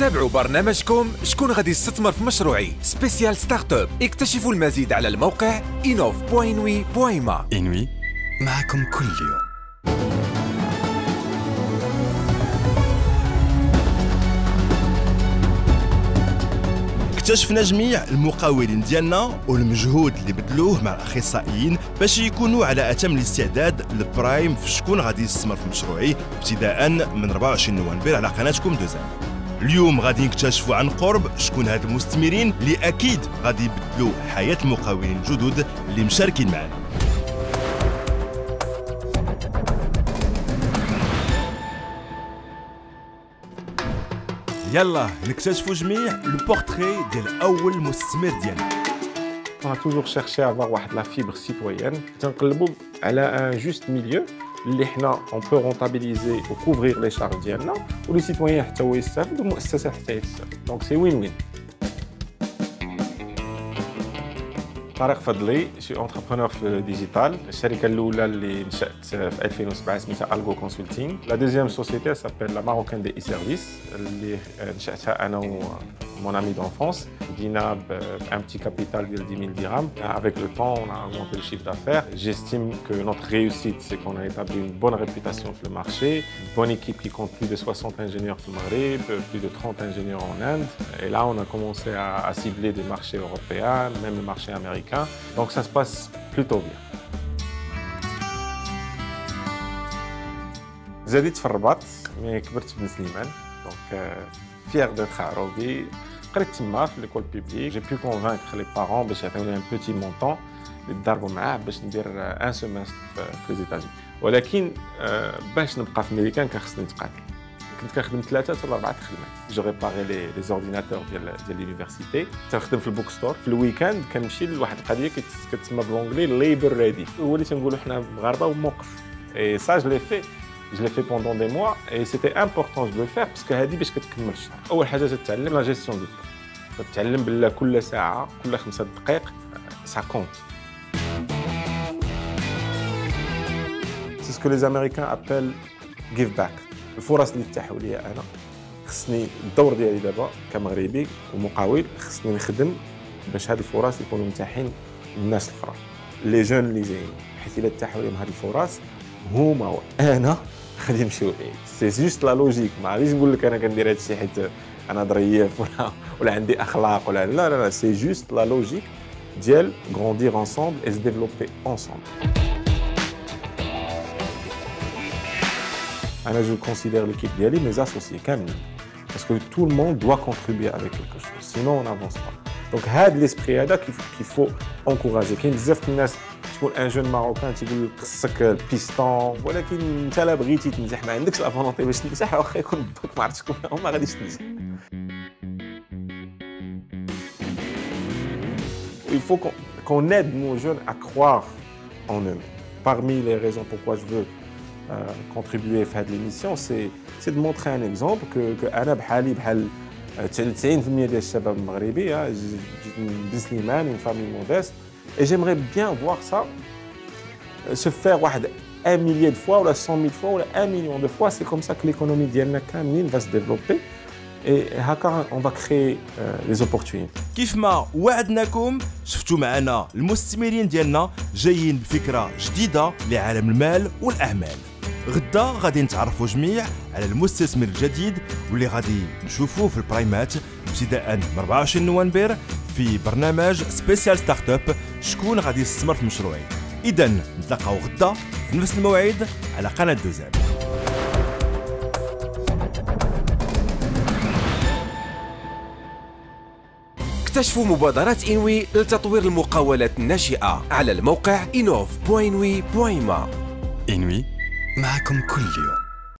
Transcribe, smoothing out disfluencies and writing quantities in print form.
تابعوا برنامجكم شكون غادي يستثمر في مشروعي سبيسيال ستارت اب. اكتشفوا المزيد على الموقع inov.inwi.ma. إنوي معكم كل يوم. اكتشفنا جميع المقاولين ديالنا والمجهود اللي بدلوه مع الاخصائيين باش يكونوا على اتم الاستعداد للبرايم في شكون غادي يستثمر في مشروعي ابتداء من 24 نوفمبر على قناتكم دوزان. اليوم غادي نكتشفوا عن قرب شكون هاد المستثمرين اللي اكيد غادي يبدلوا حياه المقاولين الجدد اللي مشاركين معنا. يلا نكتشفوا جميع البورتري ديال اول مستثمر ديالنا. On a toujours cherché à avoir la fibre citoyenne. تنقلبوا على un juste milieu اللي حنا on peut rentabiliser ou couvrir les charges ديالنا و les citoyens حتى هو يستافد والمؤسسه حتى يستافد. Donc c'est win-win. طارق فضلي شي انتربرونور في الديجيتال. الشركه الاولى اللي نشات في 2007 سميتها الجو كونسلتينغ. لا دوزيام سوسيتي سابيل لا ماروكان دي اي سيرفيس اللي نشاتها انا و mon ami d'enfance. Dina un petit capital de 10 000 dirhams. Avec le temps, on a augmenté le chiffre d'affaires. J'estime que notre réussite, c'est qu'on a établi une bonne réputation sur le marché, une bonne équipe qui compte plus de 60 ingénieurs au Maghreb, plus de 30 ingénieurs en Inde. Et là, on a commencé à cibler des marchés européens, même le marché américain. Donc ça se passe plutôt bien. زاديت في الرباط مي كبرت في بن سليمان. Donc fier d'être عروبي. قريت تما في ليكول بيبليك. جي بو كونفانكر لي بارون باش يعطيوني ان بوتي مونطون اللي نضربوا معاه باش ندير ان سيمستر في لي زيتاجي. ولكن باش نبقى في امريكان كان خصني نتقاتل. كنت كنخدم 3 ولا 4 خدمات. جو ريباري لي زورديناتور ديال لونيفرسيتي. تنخدم في البوك ستور. في الويكاند كنمشي لواحد القضيه كتسمى بالونجلي ليبر ريدي. هو اللي تنقولوا حنا مغاربه وموقف. اي سا جو لي في. Je l'ai fait pendant des mois et c'était important de le faire parce que هذه باش كتكمل الشهر. أول حاجة تتعلم لا جيستيون دو طون. تتعلم بلا كل ساعة كل 5 دقائق ça compte. C'est ce que les Américains appellent give back. الفرص اللي تاحوا لي أنا خصني الدور ديالي دابا كمغربي ومقاول خصني نخدم باش هاد الفرص يكونوا متاحين للناس الأخرى. لي جون اللي جايين حيت إلا تاحوا لهم هاد الفرص هما وأنا غادي نمشيو بعيد. سي جوست لا لوجيك. ما غاديش نقول لك انا كندير هذا الشيء حيت انا ظريف ولا عندي اخلاق ولا لا لا لا. سي جوست لا لوجيك ديال غروندير انصامبل اي se développer ensemble. انا جو كونسيدير ليكيب ديالي مي اسوسيي كاملين باسكو تو الموند دوا كونتريبيي افيك كلكو شوز سينون اون افونس با. دونك هاد ليسبري هذا كيفو انكوراجي. كاين بزاف الناس تكون ان جون ماروكان تيقول لك خصك البيستون ولكن انت لا بغيتي تنجح ما عندكش لا فولونتي باش تنجح واخا يكون باك ما عرفتش شكون ما غاديش تنجح. Il faut qu'on aide nos jeunes à croire en eux. Parmi les raisons pourquoi je veux contribuer à cette émission, c'est de montrer un exemple que أنا بحالي بحال 90% ديال الشباب المغربي. جيت من بن سليمان une famille modeste. Et j'aimerais bien voir ça se faire 1 millier de fois, ou 100 000 fois, ou 1 million de fois. C'est comme ça que l'économie d'Yannakamine va se développer. Et on va créer les opportunités. كيف ما وعدناكم شفتوا معنا المستثمرين ديالنا جايين بفكرة جديدة لعالم المال والأعمال. غدا غادي نتعرفوا جميع على المستثمر الجديد واللي غادي نشوفوه في البرايمات ابتداء من 24 نوفمبر في برنامج سبيسيال ستارت اب. شكون غادي يستثمر في مشروعي؟ إذا نتلاقاو غدا في نفس الموعد على قناة دوزان. اكتشفوا مبادرات إنوي لتطوير المقاولات الناشئة على الموقع inov.inwi.ma. إنوي معكم كل يوم.